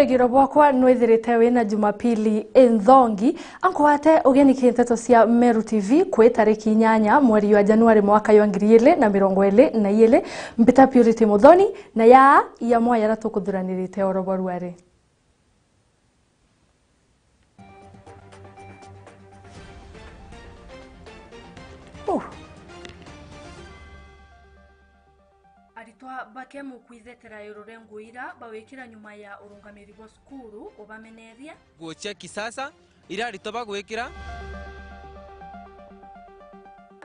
Wegiro bwakwa nwithirite wina Jumapili enthongi ankwate ugeni kinteto cia Meru TV kwi tariki 8 mweri wa Januari mwaka wa 2022 mbita Purity Muthoni na ya moya ratukuthuranirite oroboruare. Aritwa bakemu kwithetera yorengo ira bawekira nyuma ya urungamiri bo skuru obameneria gocha kisasa ira aritwa gwekira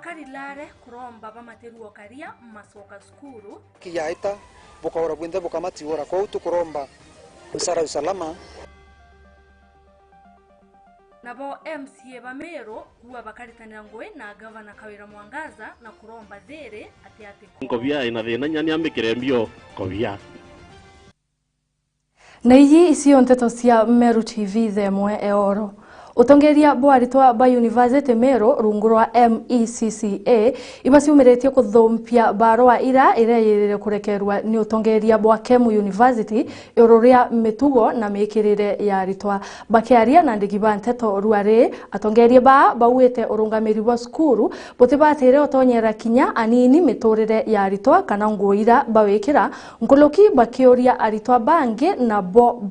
karilare kuromba bamateru okaria masoka skuru kiyaita bukora bwinde bukamati ora kwa utukuromba usara usalama nabo MCA ba Meru kuwa bakaritanira ngoe na governor Kawira Mwangaza na kuromba there ati ngobia ina thina nyani amikire mbio ngobia na iyi icio nteto cia Meru TV themwe eoro utongeria bwaritwa ba University Meru rungu rwa MECCA ibasiumiretio kuthompia barua ira ireyirire kurekerwa ni utongeria bwa Kemu University iroria mitugo na mekirire ya ritwa bakiaria na ndigiba nteto ruare atongeria bawete urungamiri wa skuru botibatire otonyera kinya anini miturire ya ritwa kana nguira bawekira nkoloki bakioria aritwa bange na bo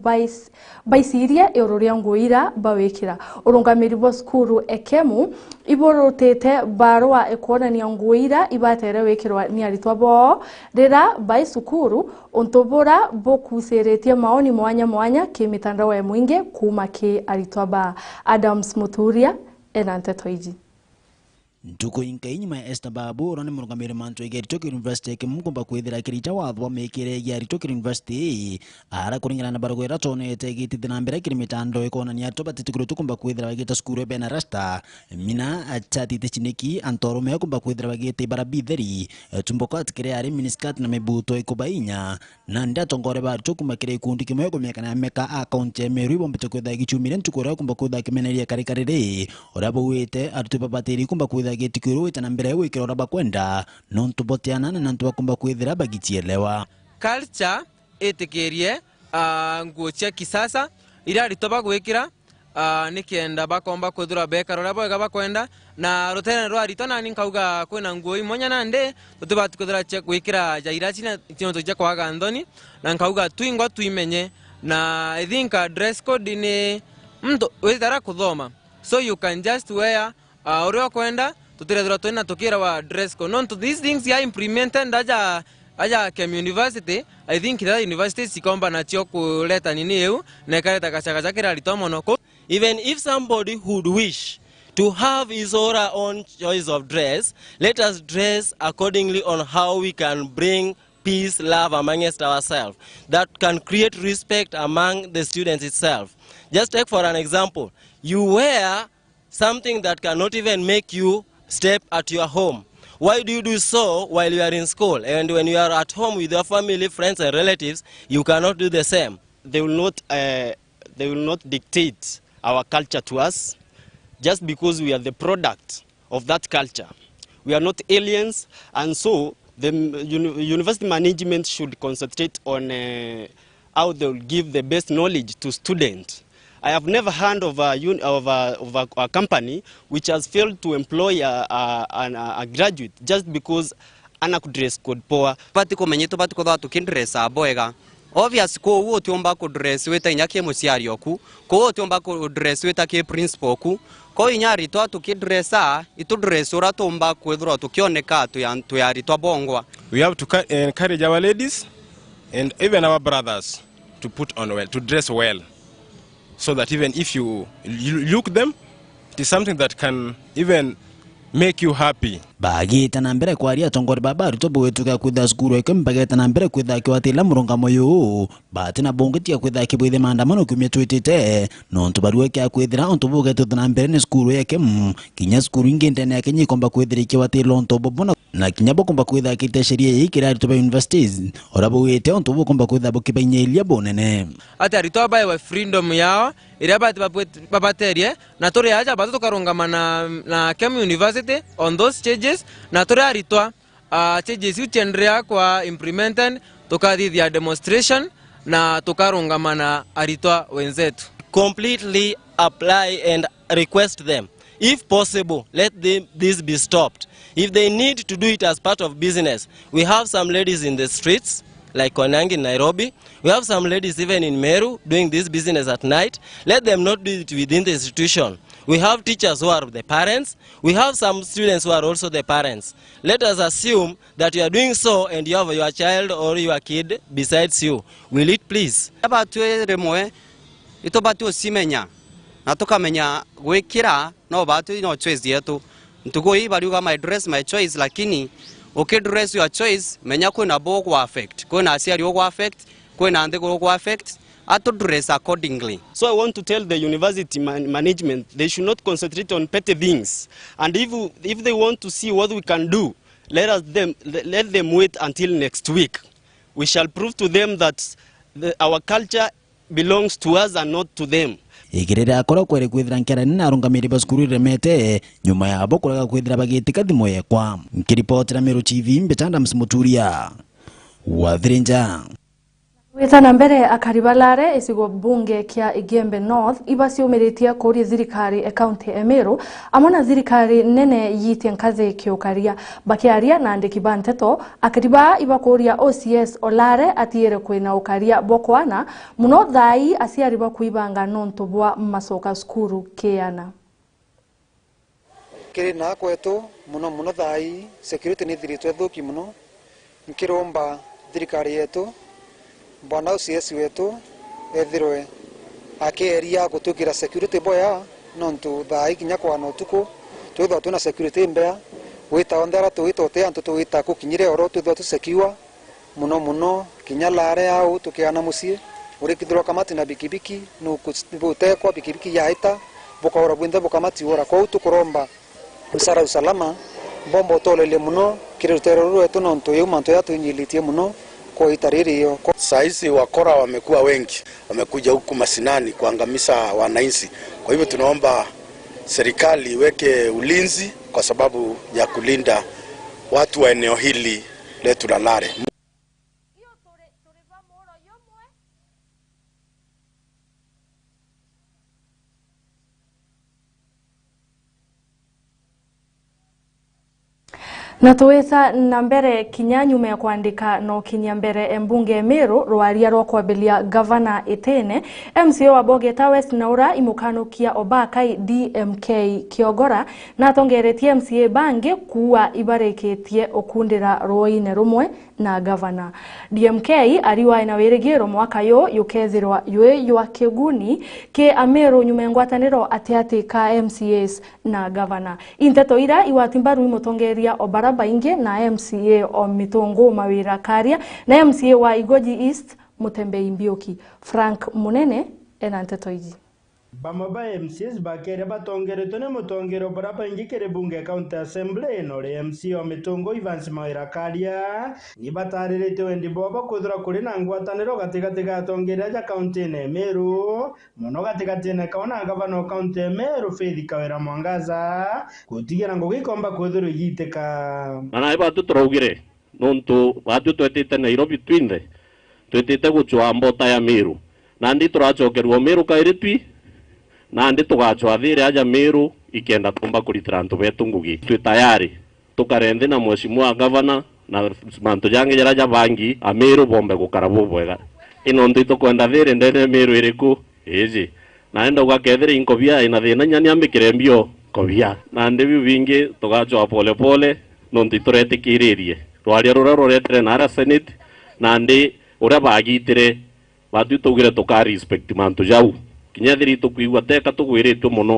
baisiria iroria nguira bawekira urungamiri wa skuru ekemu iborotete barua ekonania nguira ibatere wekirwa ni aritwa bo rira bai sukuru ontobora bokuseretie maoni mwanya kimitandao ya mwinge kuma ki aritwa ba Adams Muturia enanteto iji Ntuko inka inyuma ya Esther Babu urani murungamiri mantu ya Ritoki University kemumkumba kwithira kirita wathwa mekire ya Ritoki University ara kuringana na barugo iratone tegiti dinambira kiri mitando ikona ni atoba titikuru tukumba kwithira bagita skuru bena rasta mina achati techiniki antorume kumba kwithira bagita barabitheri tumboko atikire ari miniskat na mebuto ikubainya na ndatongore ba tukuma kire kundi kimwe kumeka na meka account ya Meru bombete kwithira gichumire ntukura kumba kwithira kimeneria karikarire orabo wete atuba bateri kumba kwithira getikuru itana mbere wikirora bakwenda nontu botiana na ntu bakumba kwithira bagitielewa culture etekerie ngocha kisasa ira ritoba gwekira nikienda bakomba kwithura beka rora boga bakwenda na rotene ro aritona ninkauga kwena ngoi monya nande tutubati kwithura che gwekira jaira china tinto je kwa gandoni na nkauga tuingwa tuimenye na I think dress code ni mto wetara kuthoma so you can just wear ore kwenda tutirethera twena tukira wa dress code non to these things are implemented aja Kemu University. I think that university sikomba na chio kuleta nini eu na kaleta kachaka kira litomono. Even if somebody would wish to have his or her own choice of dress, let us dress accordingly on how we can bring peace, love amongst ourselves that can create respect among the students itself. Just take for an example, you wear something that cannot even make you step at your home. Why do you do so while you are in school? And when you are at home with your family, friends and relatives, you cannot do the same. They will not dictate our culture to us just because we are the product of that culture. We are not aliens, and so the university management should concentrate on how they will give the best knowledge to students. I have never heard of a company which has failed to employ a graduate just because ana dress code poa. Pati kumenyeto pati kodha tukindressa boega. Obvious ko wo tiomba ko dress weta nyake musiari oku. Ko wo tiomba ko dress weta ke principal oku. Ko inyari to tukidressa itu dress ora tomba kwethro tukioneka to yari to bongwa. We have to encourage our ladies and even our brothers to put on well, to dress well. So that even if you look them, it is something that can even make you happy. Bagita na mbere kwa ria tongori babaru tobo wetuka kwitha skuru ekembageta na mbere kwitha kiwatila murunga moyo batina bongetia kwitha kibwithe maandamano kumye twitite nontu baruwe kya kwithira onto bogetu na mbere ni skuru ekem kinya skuru ingende na kenyi komba kwithira kiwatila onto bobona na kinya bokomba kwitha kite sheria ikira toba universities orabo wete onto bokomba kwitha bokibainya bonene ati ritoba wa freedom yao irabati babaterie na tore aja bato tukarungamana na Kemu University on those stages na tore aritwa changes uchendrea kwa implemented tokathithia demonstration na tukarungamana aritwa wenzetu. Completely apply and request them. If possible, let this be stopped. If they need to do it as part of business, we have some ladies in the streets, like Konangi in Nairobi. We have some ladies even in Meru doing this business at night. Let them not do it within the institution. We have teachers who are the parents. We have some students who are also the parents. Let us assume that you are doing so and you have your child or your kid besides you. Will it please? Ito batu simenya na tukamenya gwikira no batu no choice yetu ntugoi bariuga my dress my choice lakini dress your choice menya kuna bo kwa affect kuna asiari go affect kuna ande go affect to dress accordingly. So I want to tell the university management they should not concentrate on petty things, and if they want to see what we can do, let them wait until next week. We shall prove to them that our culture belongs to us and not to them. Igirira akora kwere kwithira nkerani na arungamiri basukuru remete nyuma ya abo kuraga kwithira bagitika thimo yekwa nkiripotera Meru TV mbetanda msimuturia wathirinja Wetana mbere akaribalare isigo bunge kia Igembe North ibasi umiritia kuri thirikari county Meru amona thirikari nene yite nkaze kiokaria bakiaria na andiki banteto akariba ibakoria OCS Olare atiere kwina ukaria bokwana muno thai asiariba kuibanga nonto bwa masoka skuru keana kiri na kwetu muno thai security ni thiritwe thuki muno nkiromba thirikari yetu bwana OCS wetu ethirwe akeria gutukira security boya nontu thai kinya kwa no tuko twitho tuna security mbea wita ondera twito te antu twita kukinyire oro twitho tusekiwa muno kinya lare au tukiana musie uri kithiro kamati na bikibiki no kutibute kwa bikibiki yaita bokora bwinde bokamati ora kwa tukuromba usara usalama bombo tolele muno kirutero wetu nontu yumantu yatunyilitie muno. Saizi wakora wamekuwa wengi, wamekuja huku mashinani kuangamiza wananchi. Kwa hivyo tunaomba serikali iweke ulinzi kwa sababu ya kulinda watu wa eneo hili letu la Lare. Na tuweza nambere kinyanyume ya kuandika no kinyambere mbunge Meru rwaria rwa kwabilia governor Etene MCA wa Bogeta West Naura imukanukia Obakai DMK Kiogora na tongeretie MCA bange kuwa ibareketie okundira roine rumwe na governor DMK ariwa inaweregero mwaka yo yukethirwa ywa keguni ke Ameru nyume ngwataniro atiati ka MCAs na governor inteto ira iwatimbaru imutongeria Obara bainge na MCA o mitongo mawira karia na MCA wa Igoji East Mutembei Mbioki Frank Munene enanteto iji Bamaba MCs bakere batongere tone mutongero baraba ingikere bunge county assembly no le MC o mitongo Ivans mawira karia ni batarerete wendi boba kudura kuri na ngwataniro gatigati gatongera ja county ne Meru mono gatigati ne kaona governor county Meru Faith Kawera Mwangaza kutigera ngo gikomba kudura yiteka ana iba tutraugire nontu batu twetete Nairobi twinde twetete guchwa mbota ya Meru na ndi turachokerwo Meru kairitwi na ndi tugachwa thire aja Meru ikenda tumba kuritira antu betu ngugi twi tayari tukarende na mheshimiwa governor na mantu jange jaraja bangi a Meru bombe gukarabu bwega ino ndi tukwenda thire ndene Meru iriku iji na enda gwakethire inkobia ina thina nyani ambikire mbio kobia na ndi bingi tugachwa pole pole no ndi turetikiririe rwaria rura roretere na senate na ndi uria bagitire batu tugire tuka respect mantu jau kinyathiri tukuigwa teka tugwiritwe muno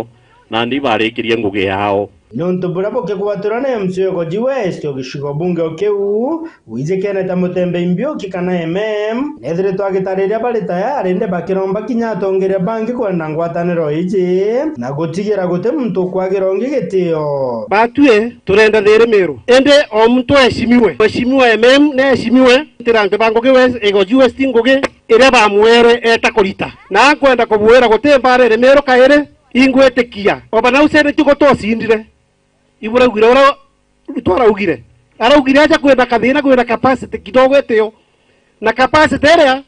na ndi barikirie ngugi yao nonto burabo ke kubatura na MCA ko West ogishigo bunge okeu wije kene ta Mutembei Mbioki kana nethire twagitariria bari tayari nde bakiromba kinya tongere bangi kwenda ngwataniro ije na gutigira gute muntu kwagirongi gitio batue turenda thire Meru ende o muntu eshimiwe ne eshimiwe tirange bango ke West ego West ngugi ire bamwere etakorita na kwenda kubuera gutembare Meru kaire ingwetekia obana usene tuko tosindire ibura ugire ora twara ugire aja kwenda kathina kwenda capacity kidogo eteo na capacity area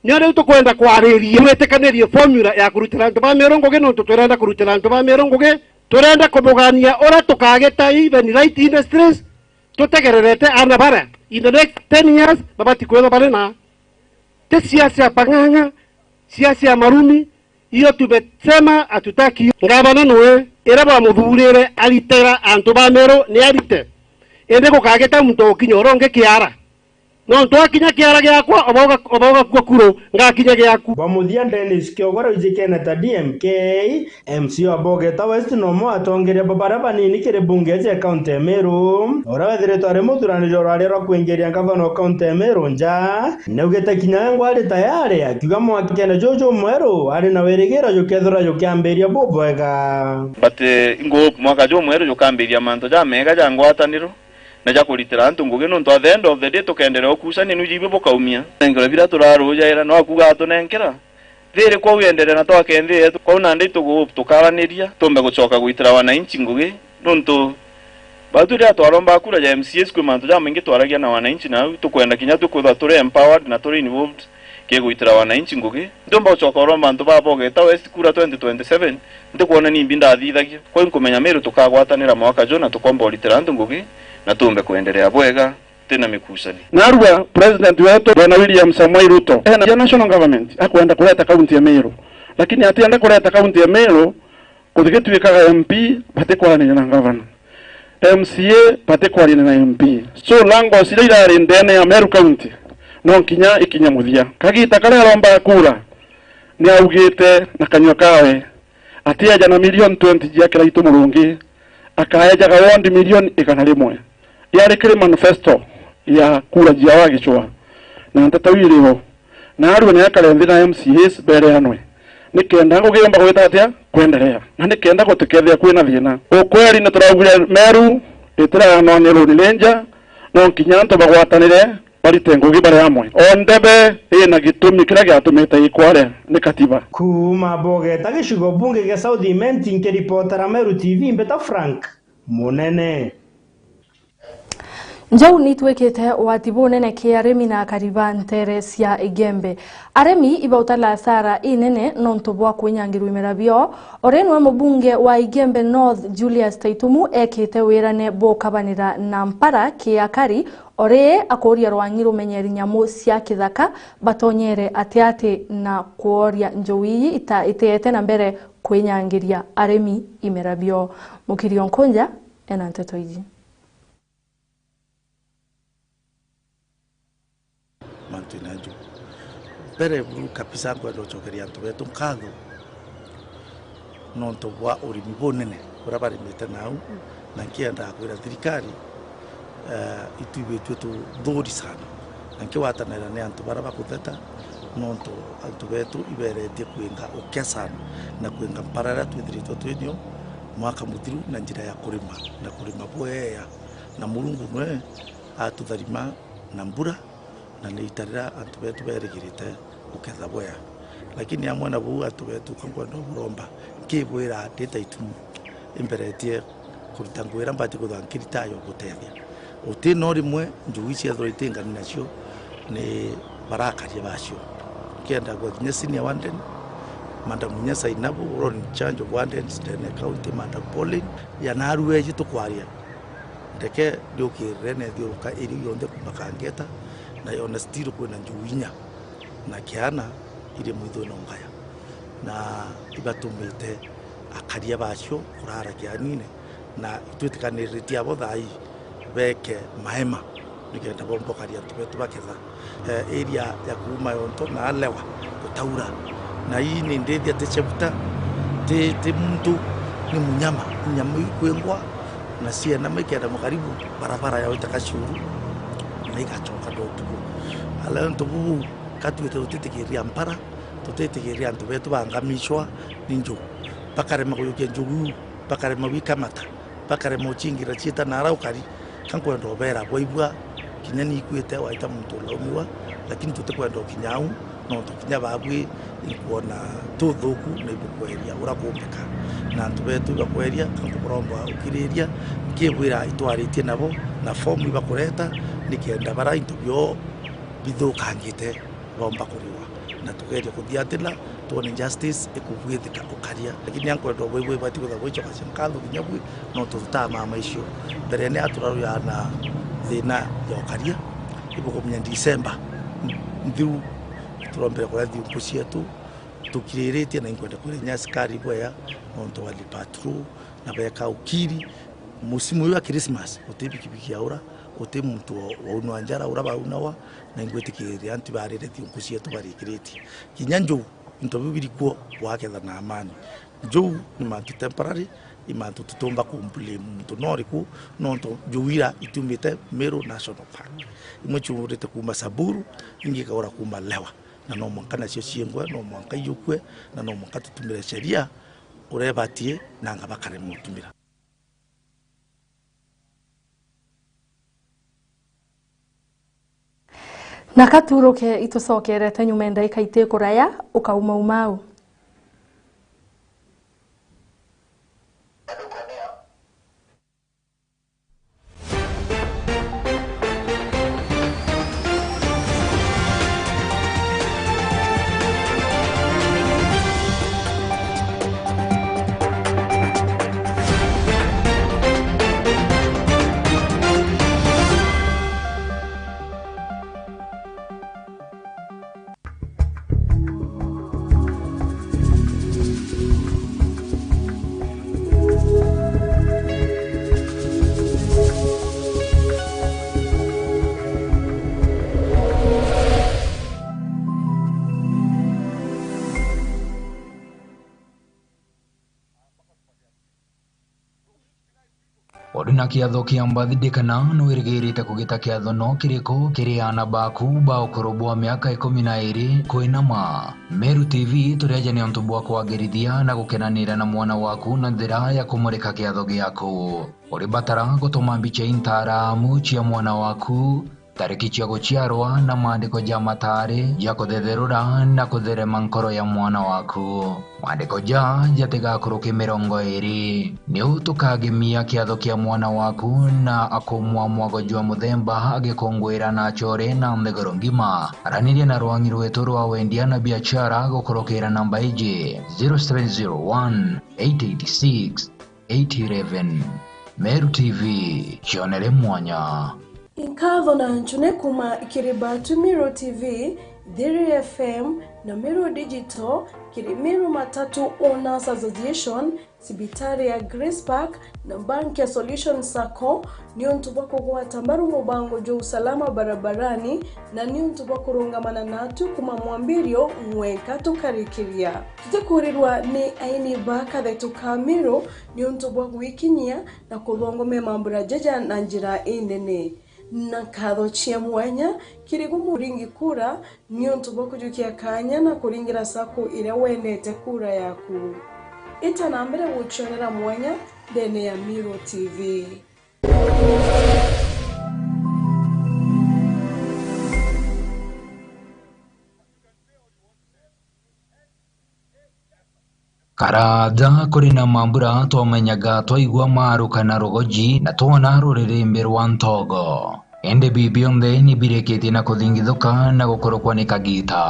nyore tukwenda kwariria wetekanirie formula ya kurutira antu ba Meru ngugi no turenda kurutira antu ba Meru ngugi turenda kumugania ora tukageta even right industries tutegererete anabara in the next 10 years babati kwenda balena te siasa ya panganga siasa ya marumi hiyo tumesema hatutaki. Ngabana noe era ba muthurire alitera antu ba Meru ni alite ende gukageta muntu kinyoronge kiara no ntokinya kiara giakwa oboga kwa kuro ngakinya giaku bamuthia Dennis Kiogoro ijikene ta DMK MC Abogeta West no mo atongeria babara banini kire bunge ya county ya Meru ora wethire tware muthuraniro rari ro kuingeria gavana county ya Meru nja neugete kinya ngwari tayari akiuga mwakene Jojo Mweru ari na werigira jukethura jukiamberia bobwega bate ngo mwaka jo Mweru jukamberia manto ja mega ja ngwataniro na ja kuritira antu ngugi no at the end of the day tukendera okusanya ni ujibe bokaumia ngora bira turaruja era no akuga atunenkera thire kwa uendere na twakendire kwa na ndi tukaraniria tumbe gucoka gwitira wananchi ngugi nonto baturi atwaromba kura ja MCS kwa mantu ja mingi twaragia na wananchi na tukwenda kinya tukutha turi empowered na turi involved ke gwitira wananchi ngugi ndomba gucoka oromba antu babogeta West kura 2027 ndikuona ni mbinda thithagia kwa nkumenya Meru tukagwatanira mwaka jona tukomba uritira antu ngugi na tumbe kuendelea bwega tena mikusani. Narua president wetu Bwana William Samoei Ruto ya national government akwenda kuleta kaunti ya Meru, lakini atienda kuleta kaunti ya Meru kuthigituikaga MP bate kwaranira na governor, MCA bate kwaranira na MP, so lango sira ndene ya Meru county no kinya ikinya muthia kagita kale aromba kura ni augite na kanywa kawe atiaja na milioni 20 ya kila itu murungi akaeja gawondi milioni 100 yari kiri manifesto ya kura jia wagichwa na ntatawiriho na aru ne akalenthi na MCAs bere anwe nikenda ngugimba gwita atia kwendelea na nikenda gutukethia kwina thina ukweli na turaugire Meru itira no ni runi lenja no kinyanto bagwatanire barite ngugi bare amwe ondebe ina gitumi kira giatumite ikware ni katiba kuma Bogeta gicigo bunge gya South Imenti nkiripotera Meru TV Mbeta Frank munene Njau nitwekete watibu nene kia aremi na kariba ntere cia igembe. Aremi ibautala thara inene nontobwa kwenyangiru imerabio. Orenwe mbunge wa Igembe North Julius Taitumu ekete wirane bo kabanira na mpara kia kari ore akoria rwangiru menyeri nyamu cia kithaka batonyere atiate na kuoria njowi iteete na mbere kwenyangiria aremi imerabio. Mukirio Nkonja ena nteto iji. Mantuinajo bere buru kapisa kwa dochokeria antu betu nkatho nonto bwa urimi bonene urabari mete nau na kienda kwira thirikari ituibe twetu thori sana na kiwatanira ne antu baraba kutheta nonto antu betu iberetie kuinga ukesana na kuinga mparara twithirito twinyo mwaka muthiru na njira ya kurima bwea na Mulungu mwe atutharima na mbura na nitarira antu betu berigirite uketha bwea lakini amwe na buu antu betu kankwenda buromba kibwira ndita itumu imberetie kuruta ngwira mbati kuthankirita yo gutethia utino rimwe njui cia throitinga nacio ni barakaria bacio kienda guthinya senior wanden Madam Munyasa Inabu ron change of wanden stene county Madam Pauline ya naruwe jitu kwaria ndeke ndoki rene dio ka iri yonde kumakangeta na yona stiro kwena njuinya na kiana ire mwitho no ngaya na ibatumite akaria bacio kurara kianine na itwitikaniritia abo thai beke mahema nikenda bombo karia tubetu baketha area ya kuma yonto na alewa kutaura na hii ni ndethia techebuta te mtu ni mnyama kwengwa na sia na mekenda mukaribu barabara ya utakashuru na igachoka dotuko ala ntubu katwite utitikiria mpara tutitikiria antu betu bangamishwa ninjo pakare magoyoke njugu pakare mawika mata pakare mochingira chita na raukari kankwenda obera boibwa kinyani ikwete waita muntu laumiwa lakini tutikwenda kinyau no tukinya babwi ikuona tuthuku na ibukweria urakumbika na antu betu bakweria kankubromba ukiriria kibwira itwaritie nabo na form ibakureta nikienda bara intubyo bithukangite bomba kuriwa na tugeria kuthiatila tuone justice ikubwithika ukaria lakini yanko ndo wewe bati kwa wecho kasimkalo kinyabwi no tutama maisho mbere ne aturaru ya na thina ya ukaria ipo kumenya December ndhiu turombera kwa thiu cietu tukiriritie na inkwenda kuri nyaskari boya onto wali patrol na beka ukiri musimu wa Christmas utibikibiki aura uti mtu wa unwanjara uraba unawa na ingwetikire anti barire thiu cietu barikiriti kinyanjo into bibiri ko waketha na amani jo ni mantu temporary imantu tutomba kumble mtu noriku nonto juwira itumite Meru National Park imwe churite kuma Saburu ingika ora kuma Lewa na no mwankana cio ciengwe no mwanka yukwe na no mwanka tutumire sheria urebatie na ngabakare mutumira na katuruke itucokerete nyuma ndaika ite kuraya ukauma umau Oduna kiatho kia mbathidikana no irigirite kugita kiatho no kiriko kiriana baku ba ukorobwa miaka 12 koinama. Meru TV turiaje ni ontu bwa kwagirithia na gukenanira na mwana waku na njira ya kumurika kiatho giaku. Uri batara gutuma mbica intaramu cia mwana waku tariki cia guciarwa na maandiko ja matari ja kuthetherura na kutherema nkoro ya mwana waku. Maandiko ja jatigakuruki 20 ni utukagemia kiatho kia mwana waku na akumwa mwagojwa muthemba agikongwira na chore na ndegoro ngima. Araniria na rwangi rwetu rwa wendia na biashara gukurukira namba iji 0701 886 811. Meru TV chionere mwanya. Inkadho na nchune kuma ikiribatu Meru TV, Dhiri FM na Meru Digital, kiri Meru Matatu Owners Association, Sibitari ya Grace Park na Bank ya Solution Sacco, niyo ntubako kwa tambaru mubango jo usalama barabarani na niyo ntubako rungamana natu kuma mwambirio mweka tukarikiria. Tutakurirwa ni aini baka dhetu kamiro niyo ntubako wikinyia na kulongome mambura jaja na njira inene. Na kadho chia mwanya kirigumu ringi kura niyo ntubako jukia kanya na kuringira sako ire wenete kura yaku. Ita nambere wuchonera mwanya dene ya Meru TV. Karaja kurina mambura twomenyaga twaigua maru kana rogoji na tuona rurire rwa ntogo. Ende bibionde ni bireketi na kuthingithuka na gukorokwa ni kagita.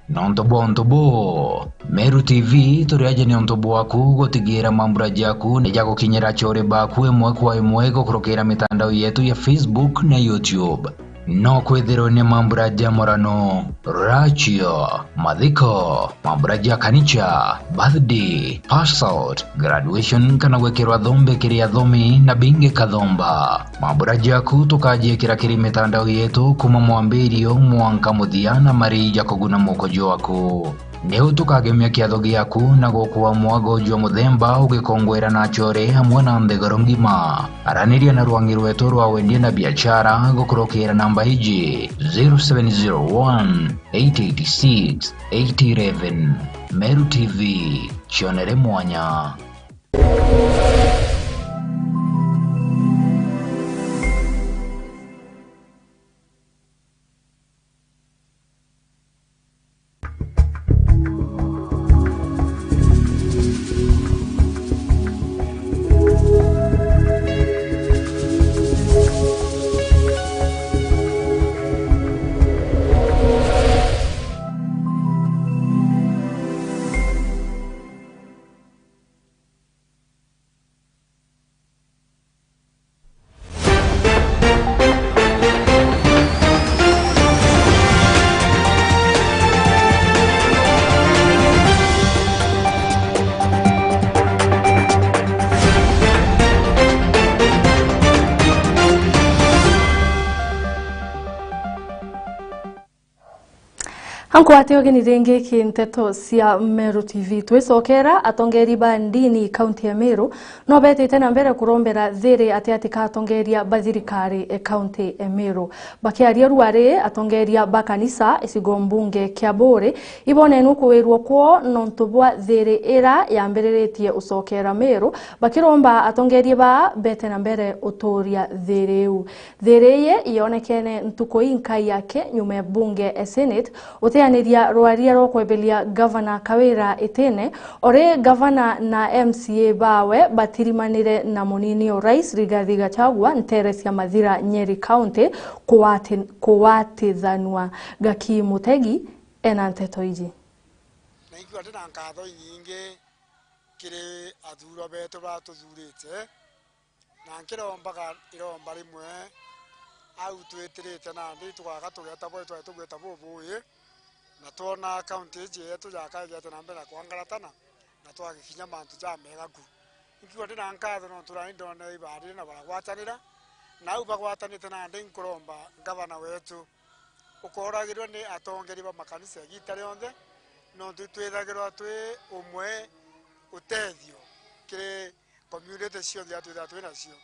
Nontobo Meru TV turiaje ni ontobo waku gutigira mambura jaku ni jago kinyera chore baku emwe kwa emwe gukorokera mitandao yetu ya Facebook na YouTube. No kwethero ni mambura jamorano, rachio, madhiko, mambura kanicha, birthday, pass out, graduation kana wekerwa dhombe kiria dhomi na binge kadhomba. Mambura jaku tukaje kiri mitandao yetu kuma mwambirio mwanka muthiana marija kuguna mokojo waku. Neu tukagemia kiatho giaku na gukuwa mwago jwa muthemba ugikongwera na chore hamwe na ndegoro ngima. Araniria na rwangi rwetu rwa wendia na biashara gukurokera namba iji 0701 886 811. Meru TV chionere mwanya. Hanko ateo ringi kinteto cia Meru TV twicokera atongeri ba ndini kaunti ya Meru no betete na mbere kurombera thiri ati atongeria bathirikari kaunti ya Meru bakiaria ruari atongeria ba kanisa isigo mbunge kia Bore ibone nukuwirwo kwo nontubwa thiri ira yambiriretie usokera Meru bakiromba atongeria ba bete na mbere utoria thiriu thiriye ionekene ntuko inkai yake nyume bunge Senate teaniria rwaria ro kwebelia governor Kawira Itene ore governor na MCA bawe batirimanire na munini o rais Rigathi Gachagua nteresia mathira Nyeri County kuwatithanwa Gaki Mutegi ena nteto iji na igwa ndina nkatho nyingi kiri athuro betu batuthurite na nkirombaga iromba rimwe au twetirite na ndi tugaga tugeta bwe twetugweta bubuye na tuona county yetu yakagete na mbere kwangaratana na twagikinya mantu ja megaku ikiwa ndina nkatho no turani ndone ibari na bagwatanira na au bagwatanite na ndi nkuromba governor wetu ukoragirwe ni atongeri ba makanisa gitare onde no twithagirwa twi umwe utethio kire community cio ya twina cio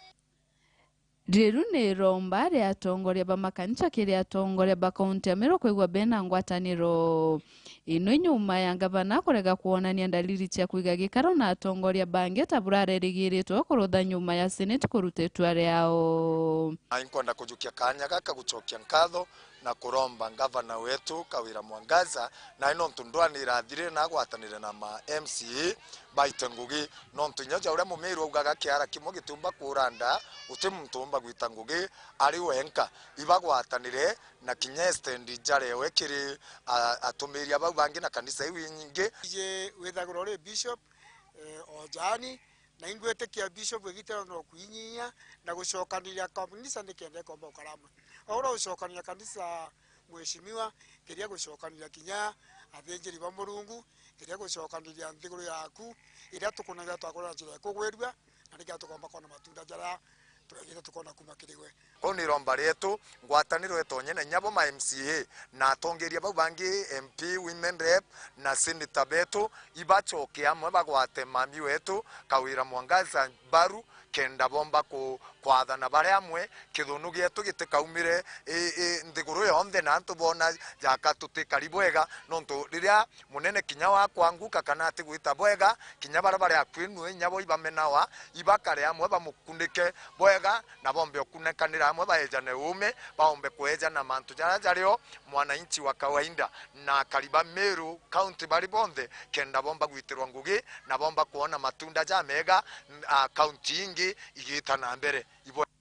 Riru ni romba ria atongoria ba makanisa kiri atongoria ba kaunti ya Meru kwigwa bena ngwataniro ino nyuma ya gavana kurega kuonania dalili cia kuiga gikaro na atongoria bangi taburare rigiritwo kurutha nyuma ya Senate kurutetwa riao ainkwenda kujukia kanya gaka gucokia nkatho na kuromba gavana wetu Kawira Mwangaza na ino ntundwani irathire na gwatanire na ma MCA baite ngugi no ntunyaja uria mumiru ugaga kiara kimo gitumba kuranda uti mtumba gwita ngugi ari wenka ibagwatanire na kinya stand jare wekiri atumiria bau bangi na kanisa iwi nyingi je wethagro ri bishop ojani na ingwete kia bishop wegitero no kuinyia na gucokaniria kanisa nikende komba ukarama ora ucokania kanisa mweshimiwa kiria gucokaniria kinya athenjeri ba Murungu kiria gucokaniria nthiguru yaku iria tukunaga twakora njira kugwerua na nikia tukomba kona matunda jara twegire tukona kuma kirigwe koni romba rietu ngwataniro etonye na nyabo ma MCA na atongeria bau bangi MP women rep na senator betu ibachokia amwe bagwate mami wetu Kawira Mwangaza baru kenda bomba kwathana bare amwe kithunu gietu gitikaumire nthiguru yonthe na ntubona jaka tutikari bwega nontu riria munene kinya wa kwanguka kana ati gwita bwega kinya barabara akwinu nyabo ibamenawa ibakare amwe bamukundike bwega na bombe okunekanira amwe baejane ume baombe kweja na mantu jara jario mwananchi wa kawaida na kariba Meru county bari bonde kenda bomba gwitirwa ngugi na bomba kuona matunda ja mega county ingi igita na mbere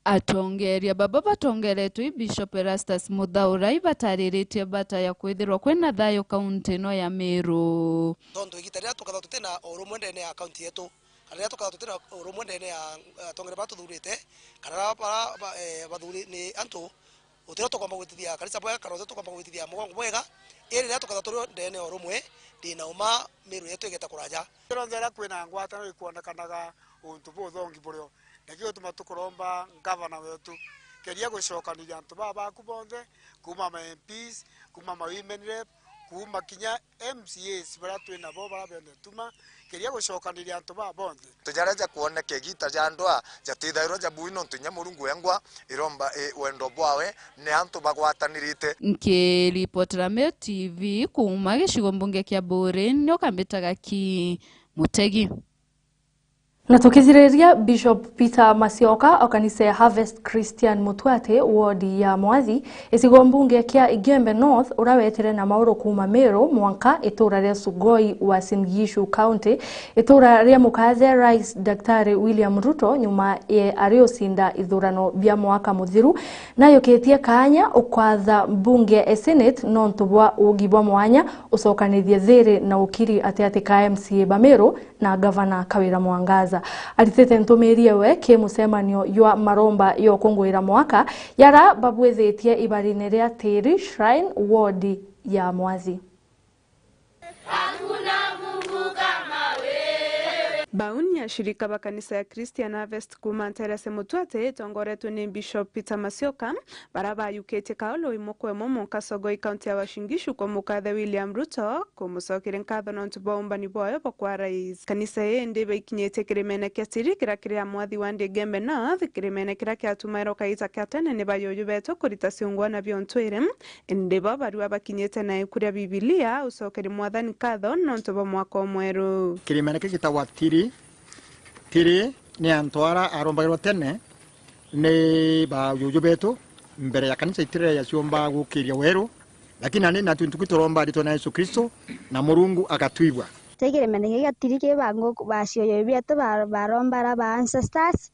atongeria baba batongeretwe Bishop Erastus Muthaura ibatariritie bata ya kwithirwa kwina thayo kaunti no ya Meru tondu igitaria tukatha tutena orumwe ndene ya kaunti yetu kana tukatha tutena orumwe ndene ya atongeria batuthurite kana bathuri ni antu utira tukwamba gwitithia kanisa bwega kana utira tukwamba gwitithia mugongo bwega iri ria tukatha turi ndene orumwe ndina uma Meru yetu igeta kuraja ronzera kwina ngwatano ikuonekanaga untu buthongi burio nakio tumatukuromba gavana wetu keria gucokaniria antu baku bonthe kuma ma MPs kuma ma women rep kuma kinya MCAs bara twina bo bara bende tuma keria gucokaniria antu bonthe tujareja kuoneke gita ja ndwa jatithairo ja buino ntunya Murungu engwa iromba wendo bwawe ne antu bagwatanirite nkiripotera Meru TV kuma gicigo mbunge kia Bore nyo kambitaga ki Mutegi na tukiziriria Bishop Peter Masioka o kanisa ya Harvest Christian Mutwate wodi ya Mwathi isigo mbunge kia Igembe North urawetere na mauro kuma Meru mwanka itura ria Sugoi wa Singishu County itura ria mukaze Rais Daktari William Ruto nyuma ye ariosinda ithurano bia mwaka muthiru nayo ketie kanya ukwatha mbunge Senate nontubwa ugibwa mwanya usokanithie thiri na ukiri ati ka MCA ba Meru na Governor Kawira Mwangaza aritete ntumirie we ke musemanio ywa maromba yo kungwira mwaka yara babwethetie ibarine ria Tiri Shrine ward ya Mwathi Bauni ya shirika ba kanisa ya Christian Harvest kuma Teresa Mutwate tongoretwe ni Bishop Peter Masioka baraba yukete kaolo imokwe momo kasogoi kaunti ya Washingishu kwa mukathe William Ruto kumusokire nkatho nontu bomba ni boyo kwa rais. Kanisa yende baikinyete kiremene kiatiri kira mwathi wande Gembe North kiremene kira tumairo kaita katene ne bayoyo beto kurita siungwana byontwere ende babarua bakinyete na kuria Biblia usokire mwathani katho nontu bomwaka omweru. Kiremene kitawa tiri ni antwara arombagirwa tene ni ba yuju betu mbere ya kanisa itire ya siomba gukiria weru lakini nani na tuntukitoromba rito na Yesu Kristo na Murungu akatwibwa tegere menege gatiri ke bango basio yo bieto barombara ba ancestors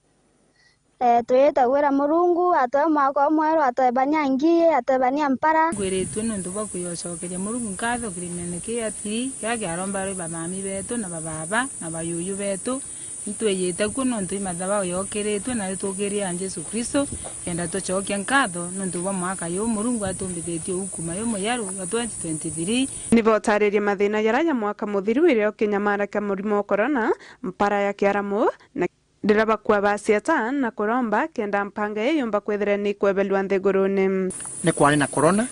toyeta gwera Murungu atoe mwako mwero atoe banyangie atoe banyampara gweretu nundu bakuyocokeria Murungu nkatho kirimeneke atiri yage arombara ba mami betu na baba na bayuyu betu itweyete kuno ntu imathaba yokeretwe na tukiria Yesu Kristo kenda tucokia nkatho nundu wa mwaka yo Murungu atumbithitie ukuma yo muyaru wa 2023 nibo tarĩria mathina ya mwaka muthiru iria kinyamara ka murimo wa corona mpara ya kiaramo na ndiraba kwa basiata na kuromba kenda mpanga yomba kwethera ni kwebelwa nthigurune ni kwari na corona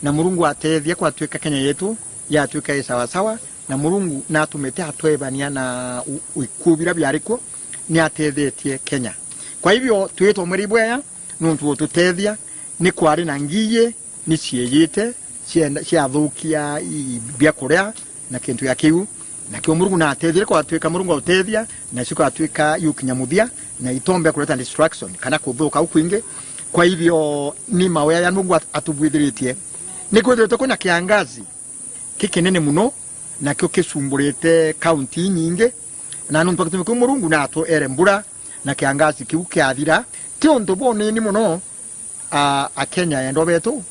na Murungu atethia kwa twika Kenya yetu ya twika sawa sawa na Murungu na atumete atwebania na ikubira byariko ni atethetie Kenya. Kwa hivyo tuyeto muribweya nuntu tutethia ni kwari na ngiye ni cieyite ciathukia bya kuria na kintu ya kiu na kio Murungu na atethia kwa twika Murungu atethia na siko atwika yukinyamuthia na itombe kuleta distraction kana kuthuka ukwinge. Kwa hivyo ni mawea ya Mungu atubwithiritie ni kwethete kuna kiangazi kikinene muno na kyo kisumburete county nyinge na nuntu akitumika Murungu na ato erembura na kiangazi kiu kiathira tio ndobone ni muno a Kenya endo betu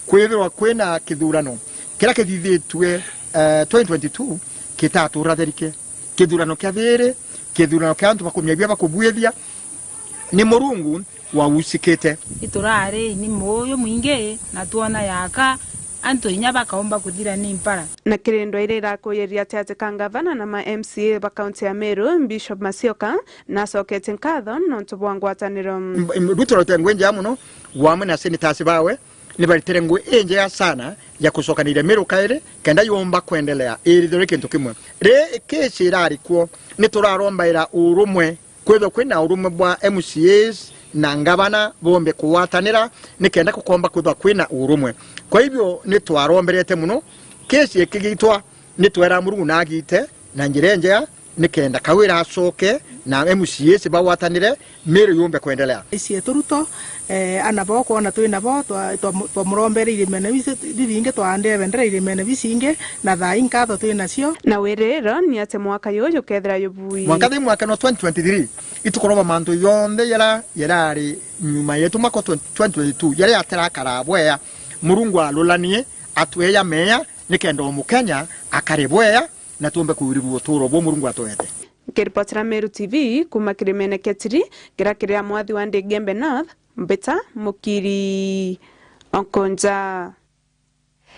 kwethirwa kwena kithurano kira kithithitwe 2022 kitatu ratherike kithurano kya thiri kithurano kya antu bakumya bya bakubwethia ni Murungu wa usikete iturare ni moyo mwinge na tuona yaka anto inyaba kaomba kuthira ni mpara na kirendo ile irakoyeria tate kangavana na ma MCA ba kaunti ya Meru Bishop Masioka na sokete nkatho nontu bwangwataniro Ruto tengwenja muno wamwe na senators bawe ni baliterengwe enje sana ya kusokanira Meru kaire kenda yomba kuendelea iri kintu kimwe re kesi irari kwo ni turarombaira urumwe kwetho kwina urumwe bwa MCAs na ngabana bombe kuwatanira nikenda kukomba kuthwa kwina urumwe. Kwa hivyo ni twaromberete muno kesi ekigitwa ni twera Murungu nagite na njirenje nikenda kawira asoke na MCS bawatanire Meru yombe kuendelea isi Ruto anabo kuona twina bo twa murombere irimene biringe twande bendera irimene bisinge na tha inkatho twina cio na werero ni ate mwaka yoyo kethera yobui mwaka no 2023 itukoroma mantu yonde yarari nyuma yetu mako 2022 yari atera karabweya Murungu alulanie atweya meya nikenda omukenya akarebweya na tumbe kuiribu uturo bo Murungu atoete kiripotera Meru TV kuma kiremene ketiri kiria mwathi wande Gembe North mbeta mukiri onkonja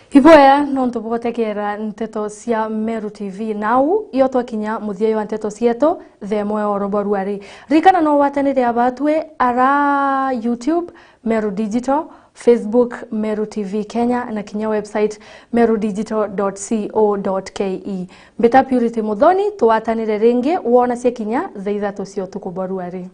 Hiboya nonto botekera nteto cia Meru TV nau iyo twakinya muthia wa nteto cieto themwe oroboruari rikana no watanire abatwe ara YouTube Meru Digital Facebook Meru TV Kenya na kinya website merudigital.co.ke Beta Purity Muthoni twatanire ringi wona cia kinya thaitha tucio tukuboruari